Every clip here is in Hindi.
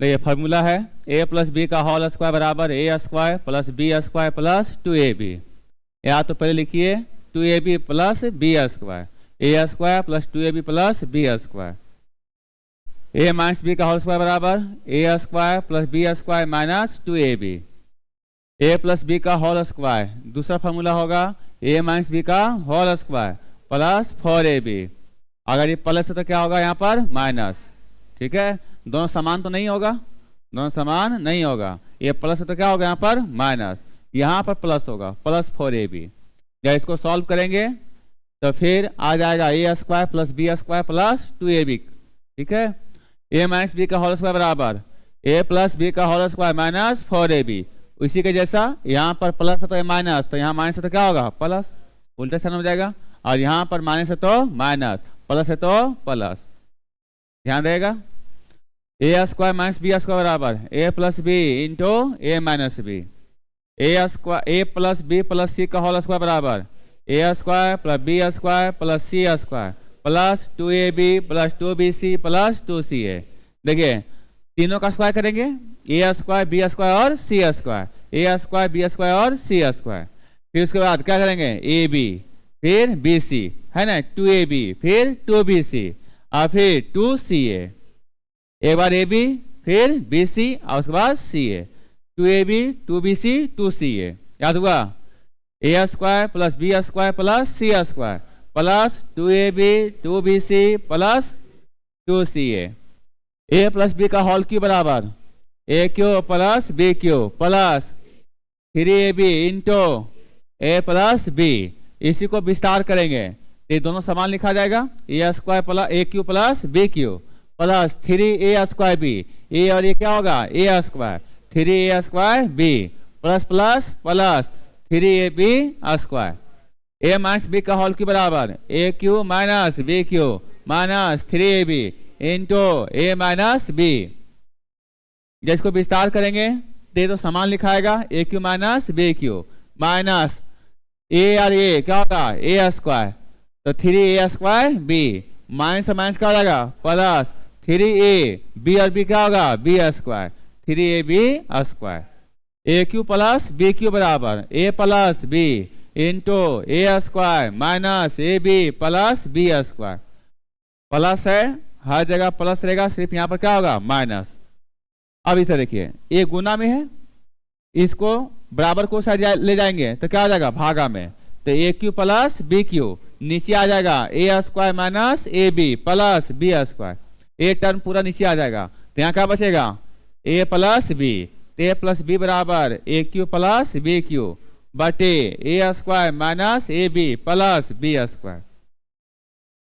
देखिए फार्मूला है a प्लस बी का होल स्क्वायर बराबर a square plus B square plus 2ab। या तो पहले लिखिए 2ab plus B square, a square plus 2ab plus B square. a minus B का होल स्क्वायर बराबर a square plus B square minus 2ab। a plus B का होल स्क्वायर, दूसरा फार्मूला होगा a माइनस बी का होल स्क्वायर प्लस 4ab। अगर ये प्लस है तो क्या होगा यहाँ पर माइनस। ठीक है, दोनों समान तो नहीं होगा, दोनों समान नहीं होगा। ये प्लस है तो क्या होगा यहाँ पर माइनस, यहाँ पर प्लस होगा प्लस 4ab। जब इसको सॉल्व करेंगे तो फिर आ जाएगा a square plus B square plus 2ab। ठीक है, a माइनस बी का होल स्क्वायर बराबर a प्लस बी का होल स्क्वायर माइनस 4ab। उसी के जैसा यहाँ पर प्लस है तो माइनस, तो यहाँ माइनस है तो क्या होगा प्लस, उल्टा साइन हो जाएगा। और यहाँ पर माइनस है तो माइनस, प्लस है तो प्लस। ध्यान रहेगा a square minus B square बराबर a plus B into a minus B. a square a plus B plus C का होल स्क्वायर बराबर a square plus B square plus C square plus 2ab plus 2bc plus 2ca। देखिए तीनों का स्क्वायर करेंगे, a स्क्वायर बी स्क्वायर और C square, a square B square और सी स्क्वायर। फिर उसके बाद क्या करेंगे ab फिर bc है ना, 2ab फिर 2bc और फिर 2ca। एक बार ab फिर bc और उसके बाद ca, 2ab 2bc 2ca। याद हुआ, a square plus B square plus C square plus 2ab 2bc plus 2ca। a plus B का होल क्यू बराबर a cube plus B cube plus 3ab into a plus b. इसी को विस्तार करेंगे ये दोनों समान लिखा जाएगा, a square plus a cube plus B cube plus 3a square b. a और ये क्या होगा a square, 3a square b plus plus plus 3ab square. a minus B का होल क्यू बराबर a cube minus B cube minus 3ab into a minus b. जिसको विस्तार करेंगे तो समान लिखाएगा a cube minus B cube minus a और a क्या होगा a स्क्वायर, तो 3a square b minus minus क्या हो जाएगा प्लस 3a b और b क्या होगा b square 3ab square. a cube plus B cube बराबर a plus B into a square minus A B plus B square. Plus है हर जगह प्लस रहेगा, सिर्फ यहाँ पर क्या होगा माइनस। अब इसे देखिए ये गुना में है, इसको बराबर को साइड ले जाएंगे तो क्या आ जाएगा भागा में, तो A cube plus B cube नीचे आ जाएगा A square minus A B plus B square. A term पूरा नीचे आ जाएगा तो यहाँ क्या बचेगा A plus B, A plus B बराबर A cube plus B cube बटे A square minus A B plus B square.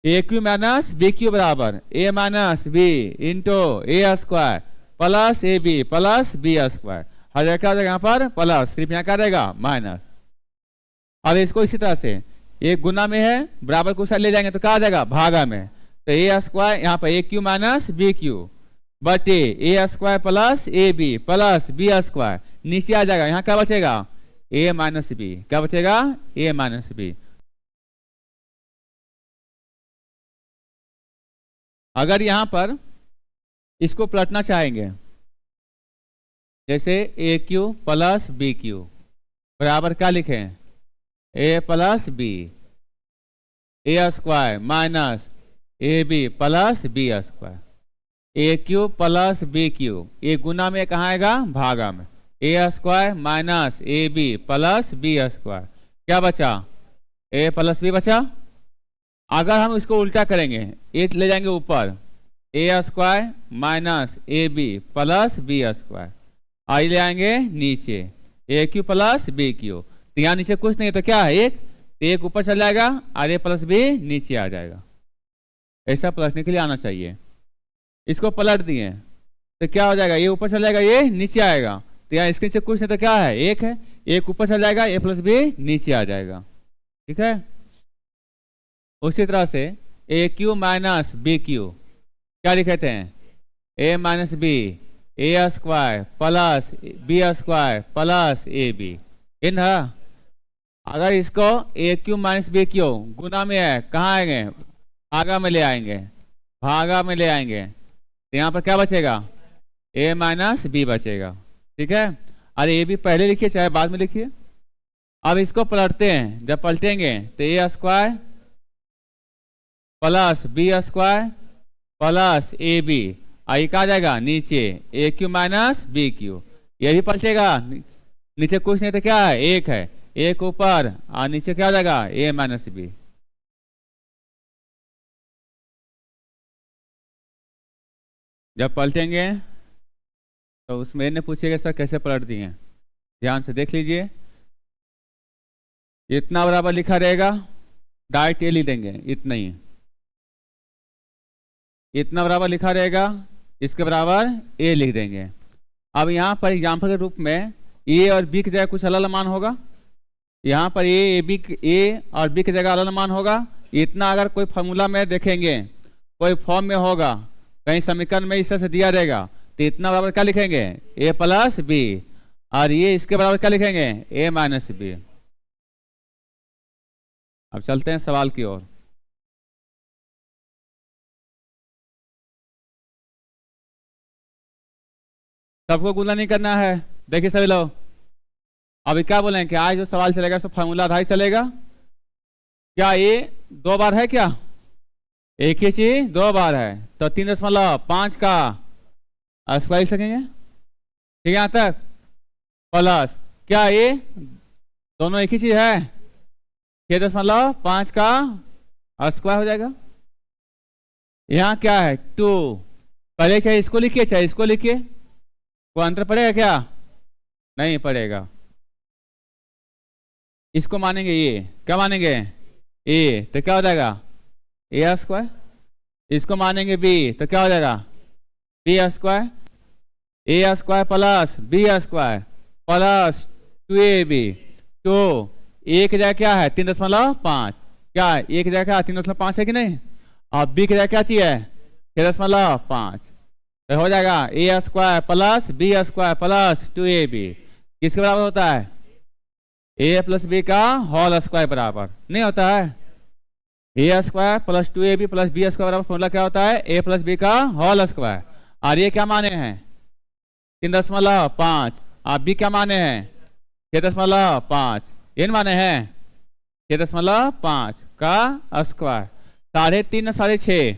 A cube minus B cube बराबर A minus B into A square plus A B plus B square. हर जगह क्या हो जाएगा यहाँ पर प्लस, सिर्फ यहाँ क्या रहेगा माइनस। अब इसको इसी तरह से एक गुना में है, बराबर को साइड ले जाएंगे तो क्या आ जाएगा भागा में, तो ए स्क्वायर यहाँ पर A cube minus B cube बटे A square plus A B plus B square. नीचे आ जाएगा यहाँ क्या बचेगा ए माइनस बी, क्या बचेगा ए माइनस बी। अगर यहाँ पर इसको पलटना चाहेंगे जैसे A cube plus B cube बराबर क्या लिखें A plus B, A square minus A B plus B square. A cube plus B cube ये गुना में कहाँ आएगा भागा में, A square minus A B plus B square. क्या बचा ए प्लस बी बचा। अगर हम इसको उल्टा करेंगे ए ले जाएंगे ऊपर, A square minus A B plus B square, आई ले आएंगे नीचे A cube plus B cube, तो यहाँ नीचे कुछ नहीं तो क्या है एक ऊपर चल जाएगा और ए प्लस बी नीचे आ जाएगा। ऐसा पलटने के लिए आना चाहिए। इसको पलट दिए तो क्या हो जाएगा ये ऊपर चल जाएगा ये नीचे आएगा, तो यहाँ इसके नीचे कुछ नहीं तो क्या है एक है, एक ऊपर चल जाएगा ए प्लस बी नीचे आ जाएगा। ठीक है, उसी तरह से A cube minus B cube क्या लिखे थे A minus B A square plus B square plus A B इन है। अगर इसको A cube minus B cube गुना में है कहाँ आएंगे भागा में ले आएंगे, भागा में ले आएंगे तो यहाँ पर क्या बचेगा ए माइनस बी बचेगा। ठीक है, अरे ए भी पहले लिखिए चाहे बाद में लिखिए। अब इसको पलटते हैं, जब पलटेंगे तो A square plus B square plus A B, आई का जाएगा नीचे A cube minus B cube, ये भी पलटेगा। नीचे कुछ नहीं तो क्या है, एक है, एक ऊपर और नीचे क्या हो जाएगा ए माइनस बी। जब पलटेंगे तो उसमें ने पूछेगा सर कैसे पलट दिए, ध्यान से देख लीजिए। इतना बराबर लिखा रहेगा, डायरेक्ट ए लिख देंगे, इतना ही। इतना बराबर लिखा रहेगा, इसके बराबर ए लिख देंगे। अब यहाँ पर एग्जाम्पल के रूप में ए और बी की जगह कुछ अलग मान होगा, यहाँ पर ए और बी की जगह अलग मान होगा। इतना अगर कोई फॉर्मूला में देखेंगे, कोई फॉर्म में होगा, कहीं समीकरण में इस तरह से दिया रहेगा, तो इतना बराबर क्या लिखेंगे ए प्लस बी, और ये इसके बराबर क्या लिखेंगे ए माइनस बी। अब चलते हैं सवाल की ओर। सबको गुना नहीं करना है, देखिए सभी लोग। अभी क्या बोले कि आज जो सवाल चलेगा सो फार्मूला आधारित चलेगा। क्या ये 2 बार है, क्या एक ही चीज 2 बार है, तो 3.5 का स्क्वायर लिख सकेंगे। ठीक है, यहाँ तक प्लस क्या ये दोनों एक ही चीज है, 6.5 का स्क्वायर हो जाएगा। यहाँ क्या है 2, पहले चाहे इसको लिखिए चाहे इसको लिखिए, कोई अंतर पड़ेगा क्या, नहीं पड़ेगा। इसको मानेंगे ये, क्या मानेंगे ए, तो क्या हो जाएगा ए स्क्वायर। इसको मानेंगे बी, तो क्या हो जाएगा B square. A square plus B square plus 2ab, तो ए की जगह क्या है 3.5, क्या ए की जगह क्या 3.5 है कि नहीं, और बी की जगह क्या चाहिए 6.5, तो हो जाएगा A square plus B square plus 2ab, किसके बराबर होता है ए प्लस बी का होल स्क्वायर बराबर नहीं होता है। A square plus 2ab plus B square बराबर फॉर्मूला क्या होता है ए प्लस बी का होल स्क्वायर। और ये क्या माने हैं 3.5, और बी क्या माने हैं 6.5, इन माने हैं 6.5 का स्क्वायर। 3.5 6.5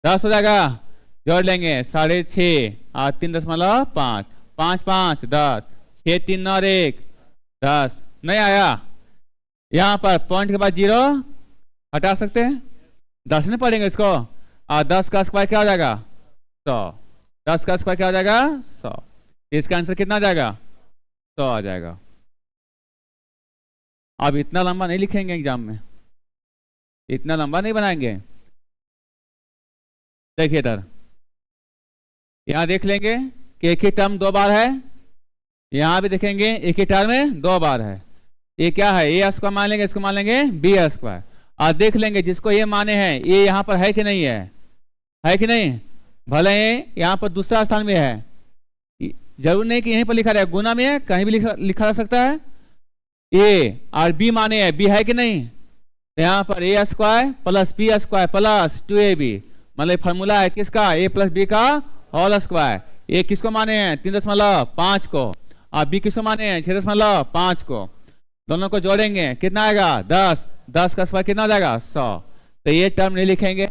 10 हो जाएगा, जोड़ लेंगे 6.5 और 3.5, 5 5 10, 6 3 9 1 10, नहीं आया। यहाँ पर पॉइंट के बाद 0 हटा सकते हैं, 10 नहीं पढ़ेंगे इसको, और 10 का स्क्वायर क्या हो जाएगा 100, 10 का स्क्वायर क्या हो जाएगा 100, इसका आंसर कितना आ जाएगा 100 आ जाएगा। अब इतना लंबा नहीं लिखेंगे एग्जाम में, इतना लंबा नहीं बनाएंगे। देखिए इधर यहां देख लेंगे कि एक ही टर्म 2 बार है, यहां भी देखेंगे एक ही टर्म में 2 बार है। ये क्या है ए स्क्वायर मान लेंगे, इसको मान लेंगे बी स्क्वायर, और देख लेंगे जिसको ये माने हैं ये यहाँ पर है कि नहीं है कि नहीं। भले यहाँ पर दूसरा स्थान में है, जरूर नहीं कि यहीं पर लिखा रहेगा, गुना में है कहीं भी लिखा जा सकता है। ए और बी माने हैं, बी है कि नहीं, तो यहाँ पर A square plus B square plus 2ab, मतलब फॉर्मूला है किसका ए प्लस बी का होल स्क्वायर। ए किसको माने हैं 3.5 को, और बी किसको माने हैं 6.5 को, दोनों को जोड़ेंगे कितना आएगा 10, 10 का स्क्वायर कितना आ जाएगा 100। तो ये टर्म नहीं लिखेंगे,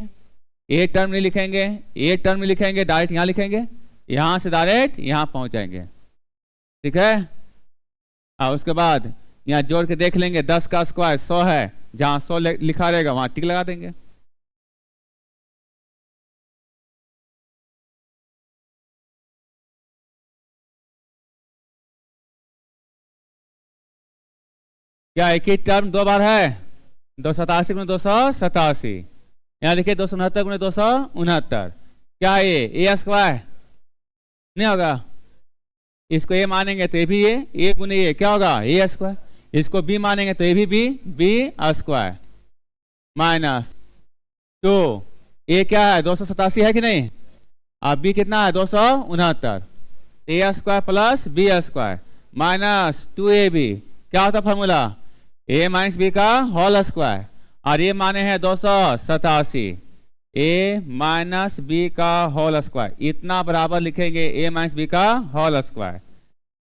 ये टर्म नहीं लिखेंगे, ये टर्म नहीं लिखेंगे, डायरेक्ट यहाँ लिखेंगे, यहाँ से डायरेक्ट यहाँ पहुंच जाएंगे। ठीक है, और उसके बाद यहाँ जोड़ के देख लेंगे 10 का स्क्वायर 100 है, जहाँ 100 लिखा रहेगा वहां टिक लगा देंगे। क्या एक ही टर्म 2 बार है, 287 गुणे 287, यहाँ देखिए 269 गुणे 269, क्या ये ए स्क्वायर नहीं होगा, इसको ए मानेंगे तो ये भी ए गुणे ये क्या होगा ए स्क्वायर, इसको बी मानेंगे तो ये भी बी स्क्वायर माइनस 2, ए क्या है 287 है कि नहीं, अब बी कितना है 269, A square plus B square minus 2ab, क्या होता फॉर्मूला ए माइनस बी का होल स्क्वायर, और ये माने हैं 287, ए माइनस बी का होल स्क्वायर, इतना बराबर लिखेंगे ए माइनस बी का होल स्क्वायर।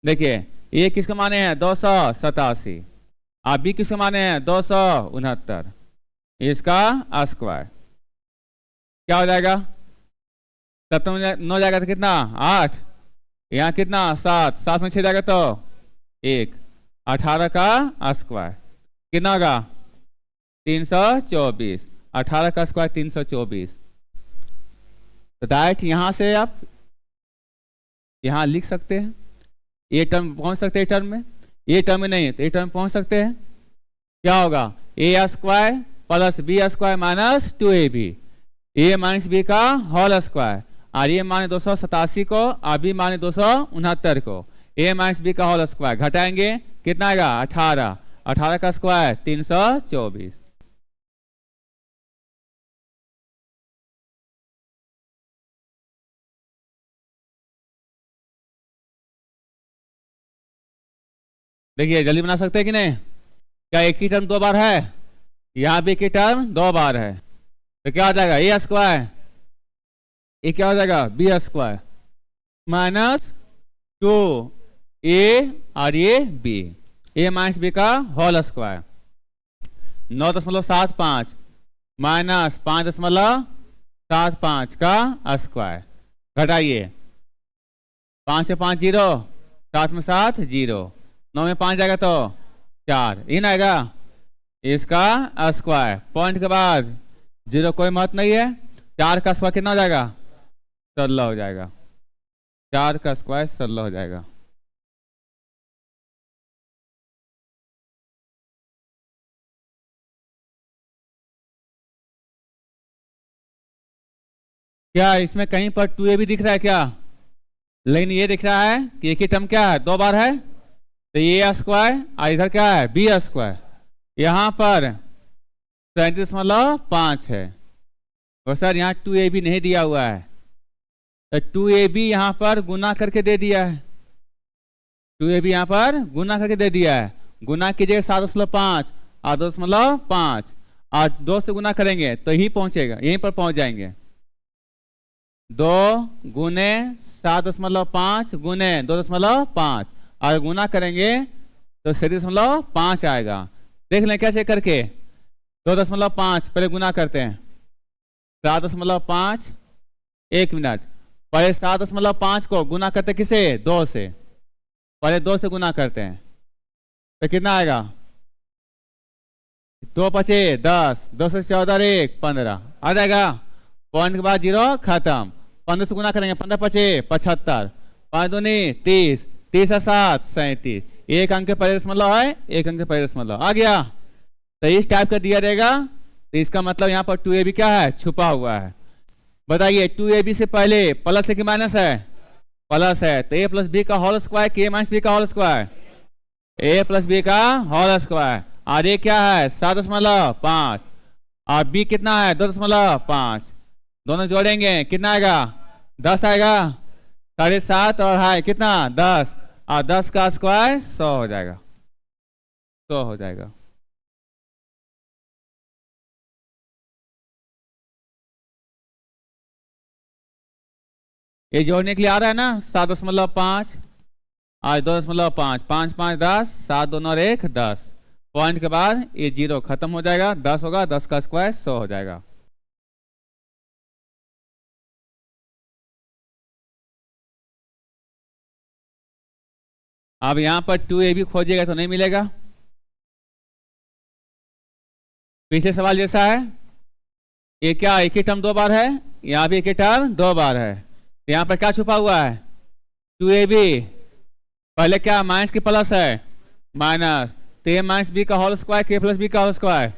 देखिए ए किसके माने हैं 287, और बी किसके माने हैं 269, इसका स्क्वायर क्या हो जाएगा, 7 9 जाएगा तो कितना 8, यहाँ कितना 7, 7 में 6 जाएगा तो 1, 18 का स्क्वायर कितना होगा 324, 18 का स्क्वायर 324। तो डायरेक्ट यहां से आप यहां लिख सकते हैं, ए टर्म पहुंच सकते हैं टर्म में, ए टर्म में नहीं तो ए टर्म पहुंच सकते हैं। क्या होगा A square plus B square minus 2ab, A minus B का होल स्क्वायर, और ये माने 287 को और बी माने 269 को, ए माइनस बी का होल स्क्वायर घटाएंगे कितना आएगा 18, 18 का स्क्वायर 324। देखिए जल्दी बना सकते हैं कि नहीं, क्या एक ही टर्म 2 बार है, यहाँ भी एक ही टर्म 2 बार है, तो क्या हो जाएगा ए स्क्वायर, ये क्या हो जाएगा बी स्क्वायर माइनस 2a और ये बी, ए माइनस बी का होल स्क्वायर 9.75 माइनस 5.75 का स्क्वायर घटाइए, 5 से 5 0, 7 में 7 0, 9 में 5 जाएगा तो 4, इन आएगा इसका स्क्वायर, पॉइंट के बाद 0 कोई महत्व नहीं है, 4 का स्क्वायर कितना हो जाएगा 16 हो जाएगा, 4 का स्क्वायर 16 हो जाएगा। क्या इसमें कहीं पर 2a भी दिख रहा है क्या, लेकिन ये दिख रहा है कि एक ही टर्म क्या है 2 बार है, तो ये स्क्वायर और इधर क्या है बी स्क्वायर, यहाँ पर 37.5 है, और सर यहाँ 2ab नहीं दिया हुआ है, तो 2ab यहाँ पर गुना करके दे दिया है, 2ab यहाँ पर गुना करके दे दिया है, गुना कीजिए 7.5 और 2.5 और 2 से गुना करेंगे तो ही पहुंचेगा, यहीं पर पहुंच जाएंगे, 2 गुने 7.5 गुने 2.5 और गुना करेंगे तो 37.5 आएगा। देख लें कैसे करके, 2.5 पहले गुना करते हैं, 7.5, 1 मिनट, पहले 7.5 को गुना करते किसे 2 से, पहले 2 से गुना करते हैं तो कितना आएगा 2 पचे 10, 2 से 14 1 15 आ जाएगा, पॉइंट के बाद 0 खत्म, 15 से गुना करेंगे 15 पचे 75, 5 दूनी 30, 30 से 7 37, एक अंक के पहले दशमलव है, एक अंक के पहले दशमलव आ गया, तो इस टाइप का दिया रहेगा, तो इसका मतलब यहाँ पर 2ab क्या है छुपा हुआ है। बताइए 2ab से पहले प्लस है कि माइनस है, प्लस है, तो a प्लस बी का होल स्क्वायर के माइनस बी का whole square, a plus B का होल स्क्वायर, और ये क्या है 7.5 और b कितना है 2.5, दोनों जोड़ेंगे कितना आएगा 10 आएगा, 7.5 और है कितना 10, और 10 का स्क्वायर 100 हो जाएगा, 100 हो जाएगा। ये जोड़ने के लिए आ रहा है ना 7.5 और 2.5, 5 5 10, 7 2 और 1 10, पॉइंट के बाद ये 0 खत्म हो जाएगा, 10 होगा, 10 का स्क्वायर 100 हो जाएगा। अब यहां पर 2ab खोजिएगा तो नहीं मिलेगा, पीछे सवाल जैसा है, ये क्या एक ही टर्म 2 बार है, यहाँ भी एक ही टर्म 2 बार है, यहाँ पर क्या छुपा हुआ है 2ab, पहले क्या माइनस की प्लस है माइनस, तो ए माइनस बी का होल स्क्वायर के प्लस बी का होल स्क्वायर,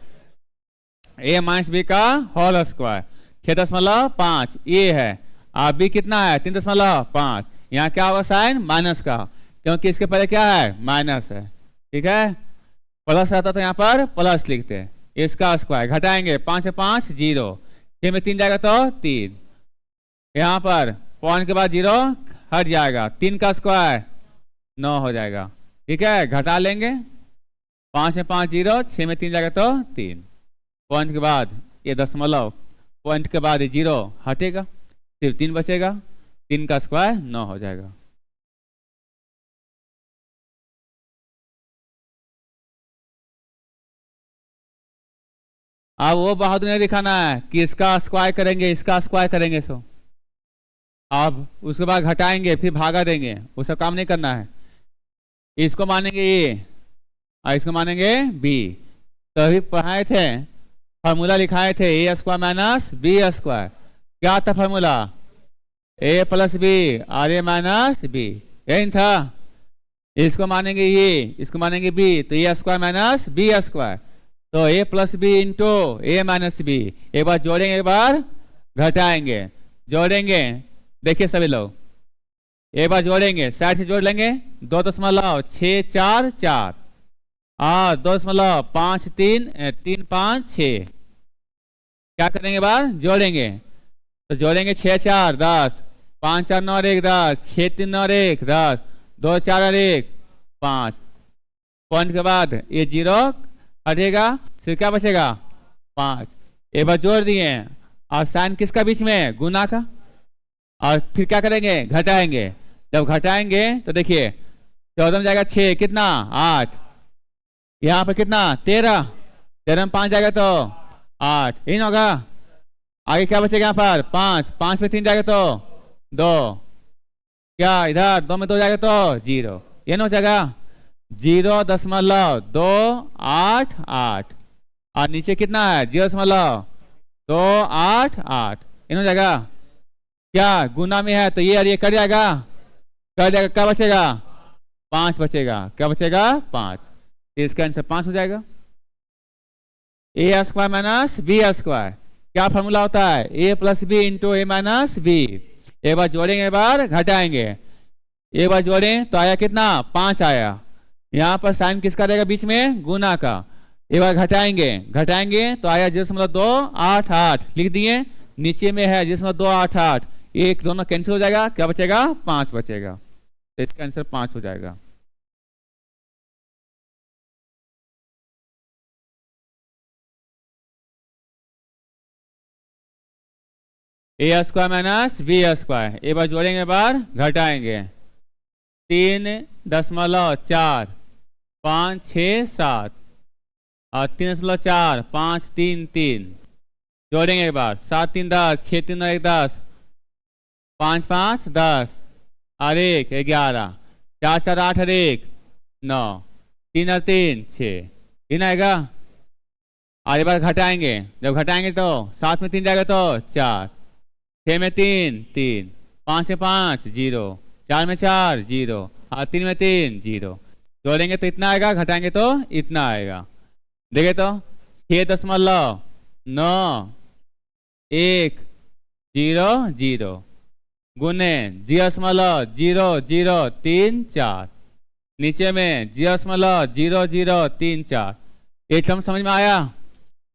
ए माइनस बी का होल स्क्वायर 6.5 ये है, और बी कितना है 3.5, यहाँ क्या होगा साइन माइनस का, क्योंकि इसके पहले क्या है माइनस है, ठीक है, प्लस आता तो यहाँ पर प्लस लिखते हैं, इसका स्क्वायर घटाएंगे 5 से 5 0, 6 में 3 जाएगा तो 3, यहाँ पर पॉइंट के बाद 0 हट जाएगा, 3 का स्क्वायर 9 हो जाएगा, ठीक है, घटा लेंगे 5 में 5 0, 6 में 3 जाएगा तो 3, पॉइंट के बाद ये दशमलव, पॉइंट के बाद 0 हटेगा, सिर्फ 3 बचेगा, 3 का स्क्वायर 9 हो जाएगा। अब वो बहादुर नहीं दिखाना है कि इसका स्क्वायर करेंगे इसका स्क्वायर करेंगे, सो अब उसके बाद घटाएंगे फिर भागा देंगे, वो सब काम नहीं करना है। इसको मानेंगे ए और इसको मानेंगे बी। तो अभी पढ़ाए थे, फार्मूला लिखाए थे ए स्क्वायर माइनस बी स्क्वायर। क्या था फार्मूला? ए प्लस बी और ए माइनस बी, यही था। इसको मानेंगे ये, इसको मानेंगे बी, तो A square minus B square, तो ए प्लस बी इंटू ए माइनस बी। एक बार जोड़ेंगे एक बार घटाएंगे, जोड़ेंगे, देखिए सभी लोग एक बार जोड़ेंगे, साइड से जोड़ लेंगे, 2.644 और 2.5 3 5 6। क्या करेंगे बार जोड़ेंगे, तो जोड़ेंगे 6 4 10, 5 4 9 1 10, 6 3 9 1 10, 2 4 और 1 5। पॉइंट के बाद ये 0 हटेगा, फिर क्या बचेगा 5। एक बार जोड़ दिए और साइन किसका बीच में? गुना का। और फिर क्या करेंगे? घटाएंगे। जब घटाएंगे तो देखिए 14 में जाएगा 6, कितना 8, यहाँ पर कितना 13, 13 में 5 जाएगा तो 8, इन होगा। आगे क्या बचेगा यहाँ पर 5, 5 में 3 जाएगा तो 2, क्या इधर 2 में 2 जाएगा तो 0, ये हो जाएगा 0.288 और नीचे कितना है 0.288, इन हो जाएगा। क्या गुना में है तो ये और ये कर जाएगा, कर जाएगा, क्या बचेगा 5 बचेगा, क्या बचेगा 5। इसका आंसर 5 हो जाएगा। A square minus B square, क्या फॉर्मूला होता है? A plus B into A minus B. एक बार जोड़ेंगे एक बार घटाएंगे, एक बार जोड़ें तो आया कितना 5 आया। यहाँ पर साइन किसका रहेगा बीच में? गुना का। एक बार घटाएंगे, घटाएंगे तो आया 0.288, लिख दिए, नीचे में है 0.288, एक दोनों कैंसिल हो जाएगा, क्या बचेगा 5 बचेगा। तो इसका आंसर 5 हो जाएगा। A square minus B square, एक बार जोड़ेंगे बार घटाएंगे, 3.4 5 6 7 और 3.4 5 3 3, जोड़ेंगे एक बार 7 3 10, 6 3 1 10, 5 5 10 और 1 11, 4 4 8 और 1 9, 3 और 3 6, इन आएगा। और एक बार घटाएंगे, जब घटाएंगे तो 7 में 3 जाएगा तो 4, 6 में 3 3, 5 में 5 0, 4 में 4 0 और 3 में 3 0। जोड़ेंगे तो इतना आएगा, घटाएंगे तो इतना आएगा। देखे तो 6.9 1 0 0 गुने 0.0034, नीचे में 0.0034। एक टर्म समझ में आया?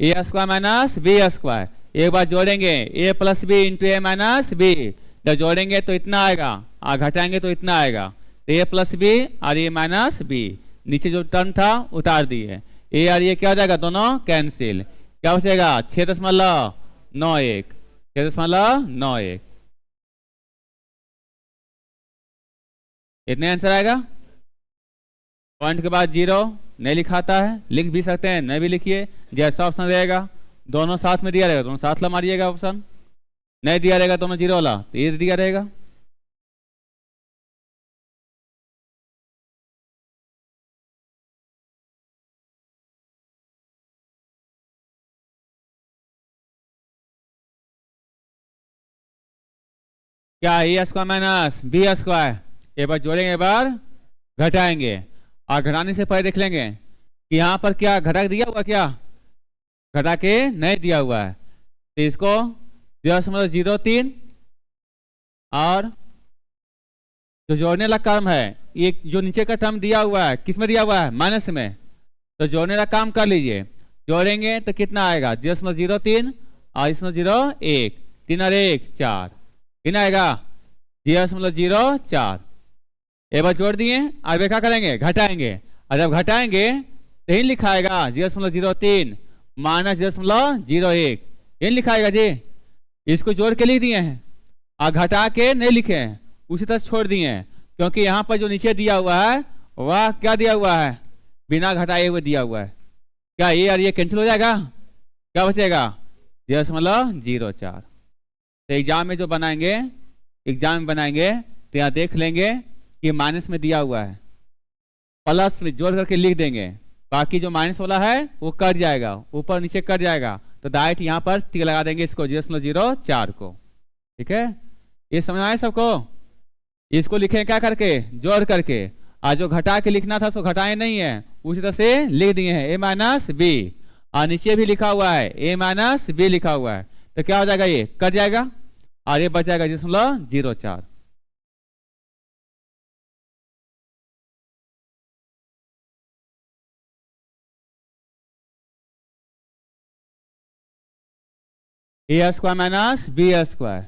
ए स्क्वायर माइनस बी स्क्वायर, एक बार जोड़ेंगे ए प्लस बी इंटू ए माइनस बी, जब जोड़ेंगे तो इतना आएगा और घटाएंगे तो इतना आएगा। तो ए प्लस बी और ए माइनस बी, नीचे जो टर्म था उतार दिए, ए और ये क्या हो जाएगा दोनों कैंसिल, क्या बचेगा 6.91, 6.91। इतने आंसर आएगा। पॉइंट के बाद 0 नहीं लिखाता है, लिख भी सकते हैं, नहीं भी लिखिए, जैसा ऑप्शन रहेगा। दोनों साथ में दिया रहेगा, दोनों साथ ला मारिएगा ऑप्शन, नहीं दिया रहेगा दोनों 0 वाला तो ये दिया रहेगा। क्या ए स्क्वायर माइनस बी स्क्वायर, एक बार जोड़ेंगे एक बार घटाएंगे, और घटाने से पहले देख लेंगे कि यहाँ पर क्या घटा दिया हुआ, क्या घटा के नहीं दिया हुआ है, तो इसको 0.03 और जो जोड़ने वाला टर्म है, ये जो नीचे का टर्म दिया हुआ है किस में दिया हुआ है? माइनस में। तो जोड़ने वाला काम कर लीजिए, जोड़ेंगे तो कितना आएगा 0.03 और इसमें 0.1, 3 और 1 4, कितना आएगा 0.04। एक बार जोड़ दिए, अब क्या करेंगे घटाएंगे, और जब घटाएंगे तो लिखा आएगा 0.03 माइनस 0.01, इन लिखाएगा जी। इसको जोड़ के लिख दिए हैं और घटा के नहीं लिखे हैं, उसी तरह छोड़ दिए हैं, क्योंकि यहाँ पर जो नीचे दिया हुआ है वह क्या दिया हुआ है, बिना घटाए हुए दिया हुआ है। क्या ये और ये कैंसिल हो जाएगा, क्या बचेगा 0.04। तो एग्जाम में जो बनाएंगे, एग्जाम में बनाएंगे तो यहाँ देख लेंगे कि माइनस में दिया हुआ है, प्लस में जोड़ करके लिख देंगे, बाकी जो माइनस वाला है वो कट जाएगा, ऊपर नीचे कट जाएगा, तो डायरेक्ट यहाँ पर टिक लगा देंगे इसको 0.04 को। ठीक है, ये समझ आए सबको। इसको लिखें क्या करके, जोड़ करके, और जो घटा के लिखना था सो घटाए नहीं है, उसी तरह से लिख दिए हैं a-b, और नीचे भी लिखा हुआ है a-b लिखा हुआ है, तो क्या हो जाएगा, ये कट जाएगा और ये बच जाएगा 0.04। a square minus b square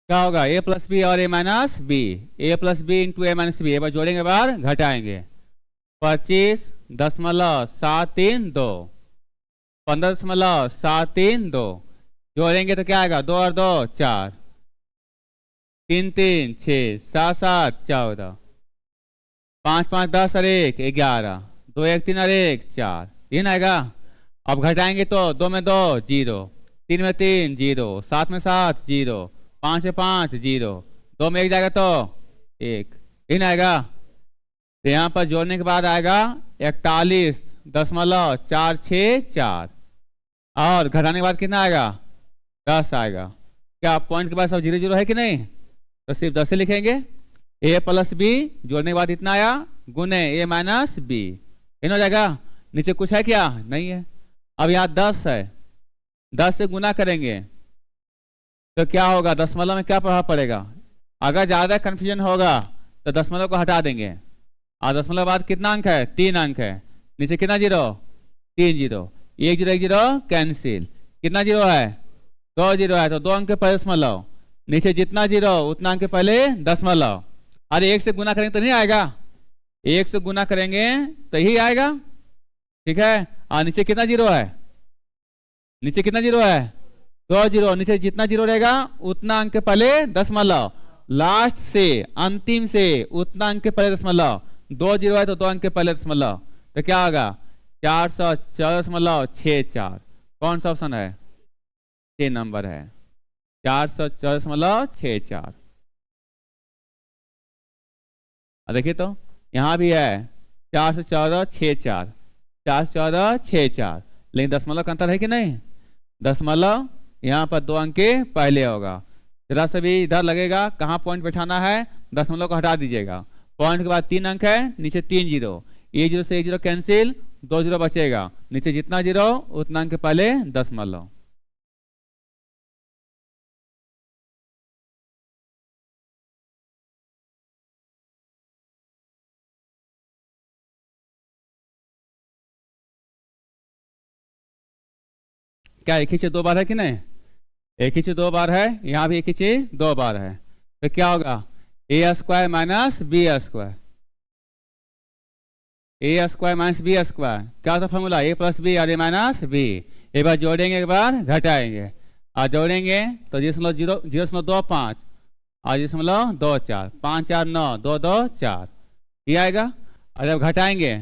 क्या होगा, a प्लस बी और a minus B, a plus B into a minus B, एक बार जोड़ेंगे बार घटाएंगे, 25.732, 15.732, जोड़ेंगे तो क्या आएगा, 2 और 2 4, 3 3 6 7 7 14, 5 5 10 और 1 11, 2 1 3 और 1 4, ये ना आएगा। अब घटाएंगे तो 2 में 2 0, 3 में 3 0, 7 में 7 0, 5 में 5 0, 2 में 1 जाएगा तो 1, इन आएगा। तो यहाँ पर जोड़ने के बाद आएगा 41.464, और घटाने के बाद कितना आएगा, 10 आएगा। क्या पॉइंट के बाद सब 0 0 है कि नहीं, तो सिर्फ 10 से लिखेंगे। a प्लस बी जोड़ने के बाद इतना आया, गुने a माइनस बी, इन हो जाएगा। नीचे कुछ है क्या, नहीं है। अब यहाँ 10 है, 10 से गुना करेंगे तो क्या होगा, दशमलव में क्या प्रभाव पड़ेगा, अगर ज्यादा कंफ्यूजन होगा तो दशमलव को हटा देंगे, और दशमलव बाद कितना अंक है, 3 अंक है, नीचे कितना 0, 3 0, 1 0 1 0 कैंसिल, कितना 0 है, 2 0 है, तो 2 अंक के पहले दशमलव, नीचे जितना 0 उतना अंक के पहले दशमलव। अरे 1 से गुना करेंगे तो नहीं आएगा, 1 से गुना करेंगे तो ही आएगा। ठीक है, और नीचे कितना 0 है, नीचे कितना 0 है, 2 0, नीचे जितना 0 रहेगा उतना अंक के पहले दशमलव, लास्ट से अंतिम से उतना अंक के पहले दशमलव, 2 0 है तो 2 अंक के पहले दशमलव, तो क्या होगा 414.64। कौन सा ऑप्शन है, 6 नंबर है, 414.64। देखिए तो यहाँ भी है 414.64, 414.64, लेकिन दशमलव का अंतर है कि नहीं, दशमलव यहाँ पर 2 अंक के पहले होगा। जरा से भी इधर लगेगा कहाँ पॉइंट बैठाना है, दशमलव को हटा दीजिएगा, पॉइंट के बाद 3 अंक है, नीचे 3 0, 1 0 से 1 0 कैंसिल, 2 0 बचेगा, नीचे जितना 0 उतना अंक के पहले दशमलव। क्या एक ही चीज 2 बार है कि नहीं, एक ही चीज 2 बार है, यहाँ भी एक ही चीज 2 बार है, तो क्या होगा a square minus B square, a square minus B square, क्या होता फॉर्मूला, a प्लस बी और a माइनस बी, एक बार जोड़ेंगे एक बार घटाएंगे, और जोड़ेंगे तो 0.25 और 0.24, 5 4 9 2 2 4, ये आएगा। और जब घटाएंगे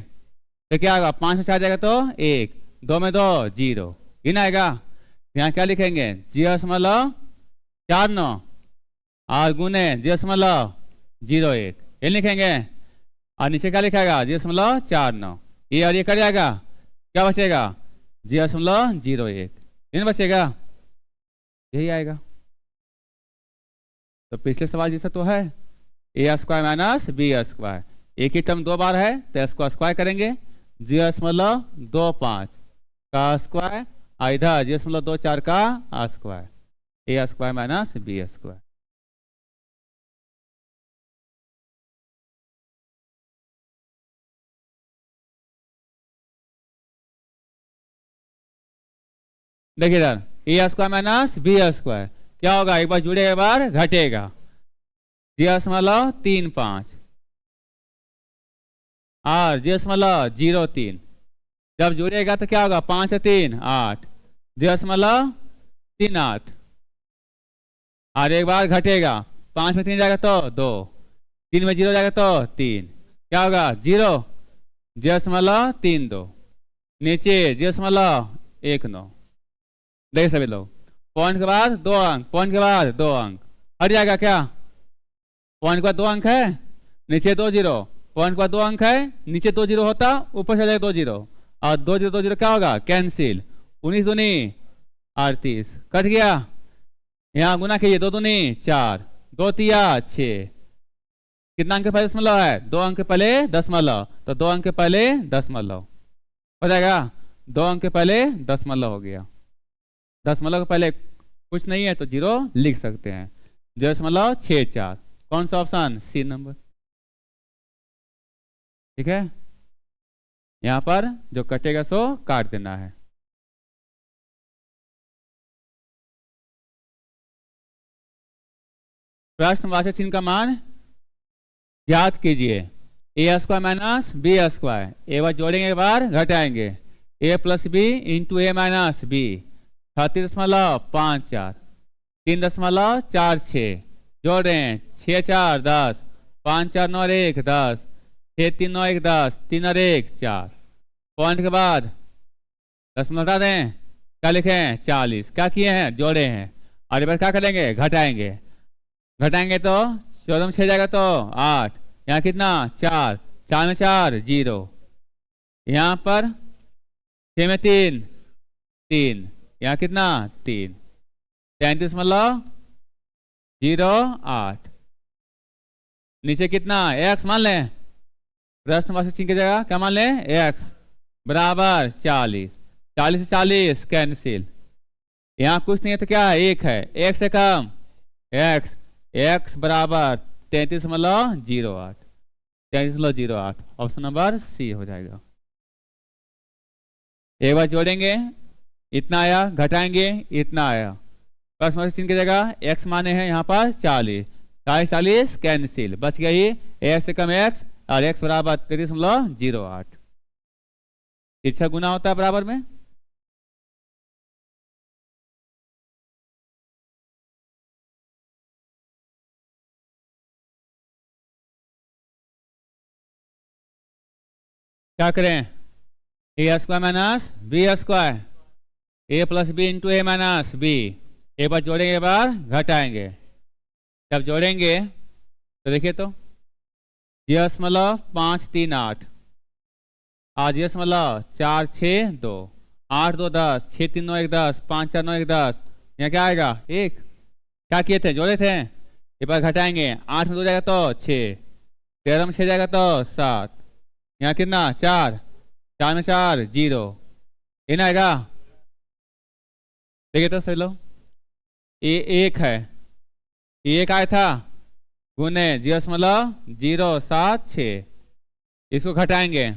तो क्या होगा, 5 में 4 जाएगा तो 1, 2 में 2 0, इन आएगा। यहाँ क्या लिखेंगे 0.49 और गुने 0.01, ये लिखेंगे, और नीचे क्या लिखेगा 0.49, ये और ये कर जाएगा, क्या बचेगा 0.01, इन बचेगा, यही आएगा। तो पिछले सवाल जैसा तो है, a square minus B square, एक ही टर्म 2 बार है तो इसको स्क्वायर करेंगे, 0.25 का स्क्वायर, इधर 0.24 का square, a square minus B square. देखिए इधर a square minus B square क्या होगा, एक बार जुड़ेगा एक बार घटेगा, 0.35 और 0.03, जब जुड़ेगा तो क्या होगा 5 3 8, 0.05 3 8 और एक बार घटेगा, 5 में 3 जाएगा तो 2, 3 में 0 जाएगा तो 3, क्या होगा 0, 0.32, नीचे 0.19। देख सभी लोग, पॉइंट के बाद 2 अंक, पॉइंट के बाद 2 अंक, हट जाएगा क्या? पॉइंट के बाद 2 अंक है, नीचे 2 0, पॉइंट के बाद 2 अंक है, नीचे 2 0 होता, ऊपर से जाएगा 2 0, और 2 0 2 0 क्या होगा? कैंसिल। 19 दूनी 38, कट गया। यहाँ गुना कीजिए, 2 दूनी 4, 2 तिया 6, कितना अंक के पहले दशमलव है? 2 अंक के पहले दशमलव, तो 2 अंक के पहले दशमलव हो जाएगा, 2 अंक के पहले दशमलव हो गया। दशमलव के पहले कुछ नहीं है तो 0 लिख सकते हैं, 0.64। कौन सा ऑप्शन? सी नंबर, ठीक है। यहां पर जो कटेगा सो काट देना है। प्रश्नवाचक चिन्ह का मान याद कीजिए, ए स्क्वायर माइनस बी स्क्वायर, ए बार जोड़ेंगे, एक बार घटाएंगे, ए प्लस बी इंटू ए माइनस बी, 36.54, 3.46, जोड़ रहे हैं, 6 4 10, 5 4 9 1 10, 6 3 9 1 10, 3 और 1 4, पॉइंट के बाद दशमलव हटा दें, क्या लिखें? 40, क्या किए हैं? जोड़े हैं, और एक बार क्या करेंगे? घटाएंगे, घटाएंगे तो 14 में 6 जाएगा तो 8, यहाँ कितना? 4, 4 में 4 0, यहाँ पर 6 में 3 3, यहाँ कितना? 3, 33.08, नीचे कितना? x मान लें, प्रश्नवाचक चिन्ह की जगह क्या मान लें? x बराबर 40, 40 से 40 कैंसिल, यहाँ कुछ नहीं है तो क्या? 1 है, 1 से कम x, x बराबर 33.08, 33.08, ऑप्शन नंबर सी हो जाएगा। एक बार जोड़ेंगे, इतना आया, घटाएंगे, इतना आया, प्रश्नवाचक चिन्ह की जगह x माने हैं यहाँ पर 40, 40 40 कैंसिल, बच गया ही x से कम x, और x बराबर 33.08। तिरछा गुना होता है बराबर में, क्या करें? ए स्क्वायर माइनस बी स्क्वायर, ए प्लस बी इंटू ए माइनस बी, एक बार जोड़ेंगे, एक बार घटाएंगे, जब जोड़ेंगे तो देखिए तो 0.538, आज 0.4 6 2, 8 2 10, 6 3 9 1 10, 5 4 9 1 10, यहाँ क्या आएगा? 1, क्या किए थे? जोड़े थे, एक बार घटाएंगे, 8 में 2 जाएगा तो 6, 13 में 6 जाएगा तो 7, यहाँ कितना? 4, 4 में 4 0, ये ना आएगा। देखिए तो सही लो, ये 1 है, ये 1 आया था, गुने 0.076, इसको घटाएंगे,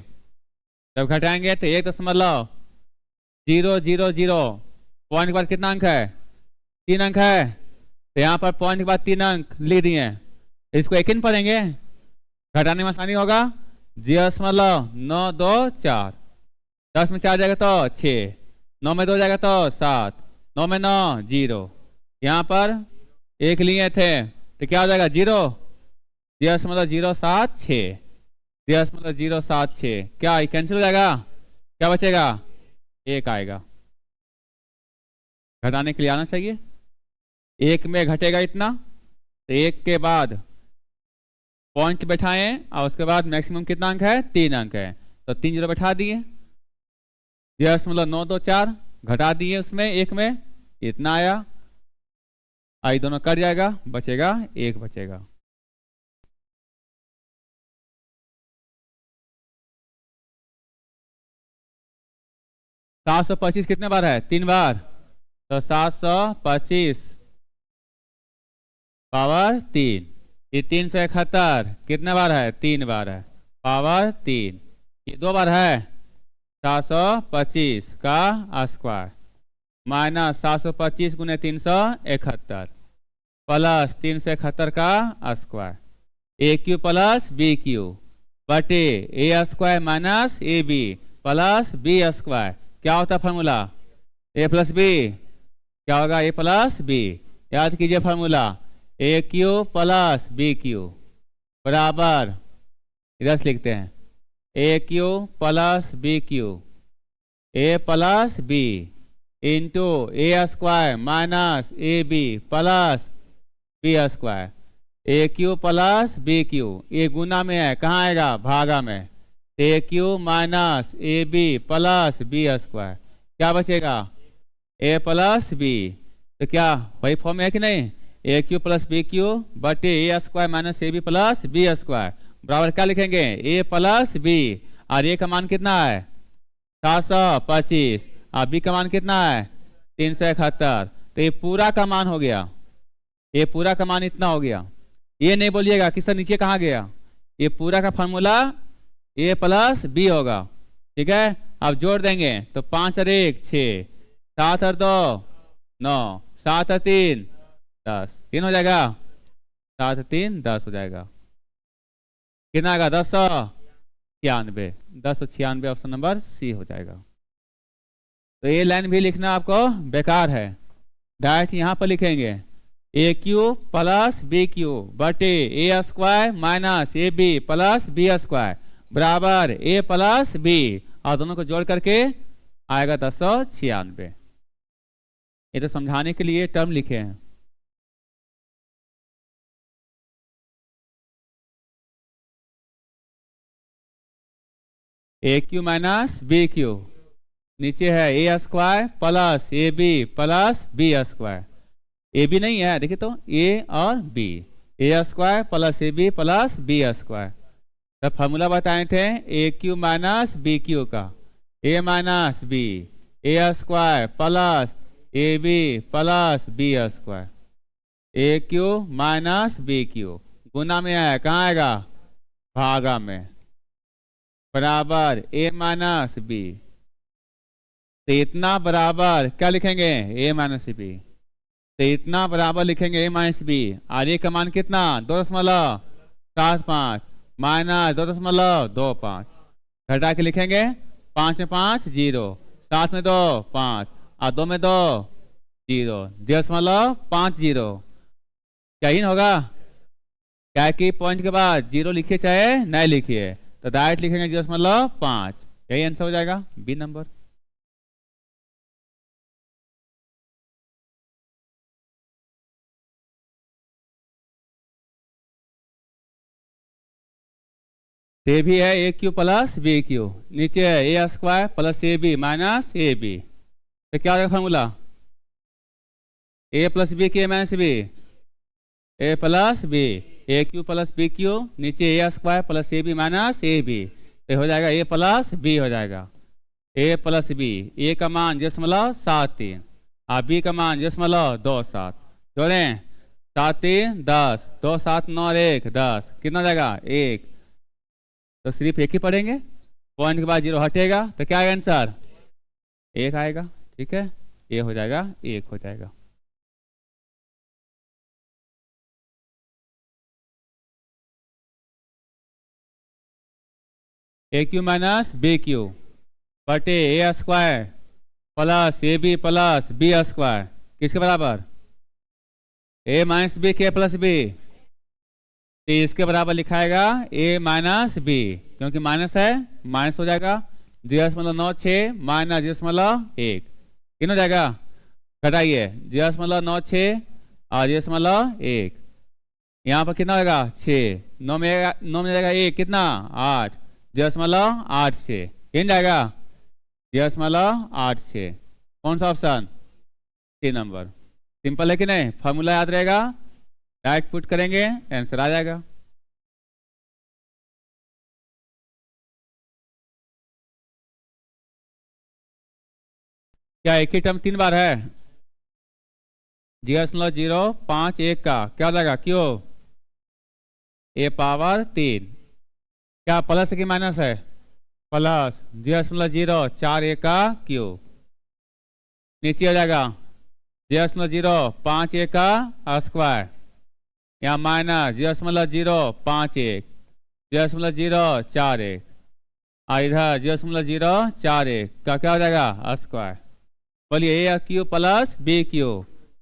जब घटाएंगे तो 1.000, पॉइंट के बाद कितना अंक है? 3 अंक है, तो यहाँ पर पॉइंट के बाद 3 अंक लिख दिए, इसको एक इन पढ़ेंगे, घटाने में आसानी होगा, 0.924, 10 में 4 जाएगा तो 6, 9 में 2 जाएगा तो 7, 9 में 9 0, यहाँ पर 1 लिए थे तो क्या हो जाएगा? 0.076, 0.076, क्या कैंसिल हो जाएगा? क्या बचेगा? 1 आएगा, घटाने के लिए आना चाहिए, 1 में घटेगा इतना, तो 1 के बाद पॉइंट बैठाएं, और उसके बाद मैक्सिमम कितना अंक है? 3 अंक है, तो 3 0 बैठा दिए, 0.924 घटा दिए, उसमें 1 में इतना आया, आई दोनों कट जाएगा, बचेगा 1 बचेगा। सात 725 कितने बार है? 3 बार, तो 725 पावर 3, ये 371 कितने बार है? 3 बार है, पावर 3, ये 2 बार है, 725 का स्क्वायर माइनस 725 गुने 371 प्लस 371 का square, A cube plus B cube बटे A square minus A B plus B square, क्या होता है फॉर्मूला? ए प्लस बी, क्या होगा ए प्लस बी। याद कीजिए formula A cube plus B cube बराबर, इधर से लिखते हैं A cube plus B cube A plus B into A square minus A B plus B square. A cube plus B cube ये गुना में है, कहाँ आएगा भागा में। A cube minus A B plus B square, क्या बचेगा ए प्लस बी। तो क्या वही फॉर्म है कि नहीं, A cube plus B cube बटे A square minus A B plus B square बराबर क्या लिखेंगे ए प्लस बी। और ए का मान कितना है 725 और बी का मान कितना है 371। तो ये पूरा का मान हो गया, ये पूरा का मान इतना हो गया। ये नहीं बोलिएगा किसका नीचे कहाँ गया, ये पूरा का फॉर्मूला ए प्लस बी होगा। ठीक है, अब जोड़ देंगे तो 5 और 1 6, 7 और 2 9, 7 और 3 10, 3 हो जाएगा, 7 और 3 10 हो जाएगा। कितना आएगा 1096, 1096 ऑप्शन नंबर सी हो जाएगा। तो ये लाइन भी लिखना आपको बेकार है, डायरेक्ट यहाँ पर लिखेंगे A cube plus B cube बटे A square minus A B plus B square बराबर ए प्लस बी, और दोनों को जोड़ करके आएगा 1096। ये तो समझाने के लिए टर्म लिखे हैं। A cube minus B cube नीचे है A square plus A B plus B square. A B नहीं है, देखिए तो ए और B, A square plus A B plus B square. तो फॉर्मूला बताए थे A cube minus B cube का, A minus B A square plus A B plus B square. A cube minus B cube गुना में आया, कहाँ आएगा भागा में बराबर ए माइनस बी। तो इतना बराबर क्या लिखेंगे ए माइनस बी, तो इतना बराबर लिखेंगे ए माइनस बी। और ए का मान कितना 2.75 माइनस 2.25 घटा के लिखेंगे 5 में 5 0, 7 में 2 5 और 2 में 2 0, 0.50 क्या ही होगा। क्या कि पॉइंट के बाद 0 लिखिए चाहे नहीं लिखिए, तो डायरेक्ट लिखेंगे 0.5, यही आंसर हो जाएगा बी नंबर। ये भी है A cube plus B cube, नीचे है A square plus A B minus A B. तो क्या होगा फॉर्मूला ए प्लस बी के minus B, A plus B A cube plus B cube नीचे A square plus A B minus A B. तो हो जाएगा ए प्लस बी हो जाएगा, ए प्लस बी। ए का मान 0.73 और बी का मान 0.27। जोड़ें 7 3 10, 2 7 9 1 10, कितना हो जाएगा 1। तो सिर्फ एक ही पढ़ेंगे, पॉइंट के बाद 0 हटेगा तो क्या आएगा आंसर 1 आएगा। ठीक है, ये हो जाएगा 1 हो जाएगा। A cube minus B cube बटे A square plus A B plus B square किसके बराबर ए माइनस बी के प्लस बी। तो इसके बराबर लिखाएगा ए माइनस बी, क्योंकि माइनस है माइनस हो जाएगा 0.96 माइनस 0.1, किन हो जाएगा घटाइए 0.96 और 0.1। यहाँ पर कितना होगा 6, 9 में जाएगा 1 कितना 8, 0.86 किन जाएगा 0.86। कौन सा ऑप्शन 3 नंबर। सिंपल है कि नहीं, फॉर्मूला याद रहेगा, डायरेक्ट पुट करेंगे आंसर आ जाएगा। क्या एक ही टर्म 3 बार है 0.051 का क्या हो जाएगा क्यों ए पावर 3। क्या प्लस की माइनस है प्लस 0.041 का क्यू, नीचे हो जाएगा 0.051 का स्क्वायर, यहाँ माइनस 0.051 0.041 और इधर 0.041 का क्या हो जाएगा स्क्वायर। बोलिए A cube plus B cube,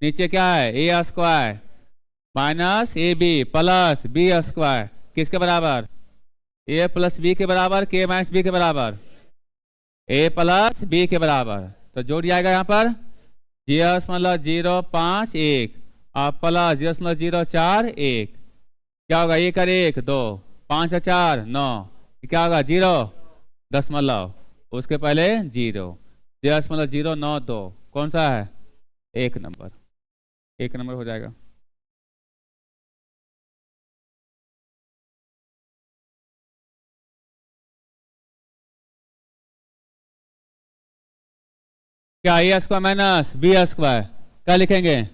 नीचे क्या है A square minus A B plus B square, किसके बराबर ए प्लस बी के बराबर, के माइनस बी के बराबर, ए प्लस बी के बराबर। तो जोड़ जाएगा यहाँ पर 0.051 और प्लस 0.041, क्या होगा 1 और 1 2, 5 और 4 9, क्या होगा 0.0, उसके पहले 0.092, कौन सा है 1 नंबर, 1 नंबर हो जाएगा। क्या ए स्क्वायर माइनस बी स्क्वायर, क्या लिखेंगे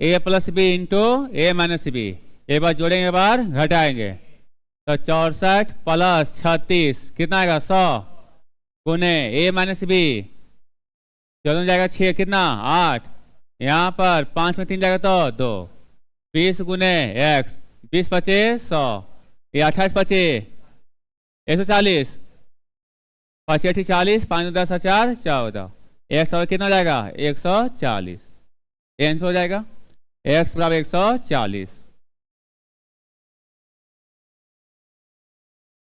ए प्लस बी इंटू ए माइनस बी, एक बार जोड़ेंगे बार घटाएंगे, तो 64 प्लस 36 कितना आएगा 100 गुने ए माइनस बी, चलो जाएगा 6 कितना 8, यहाँ पर 5 में 3 जाएगा तो 2, 20 गुने एक्स, 20 पचे 100, ये 28 पचे 140, 25 40, 5 10 4 14, एक्स और कितना जाएगा 140, आंसर हो जाएगा एक्स बराबर 140।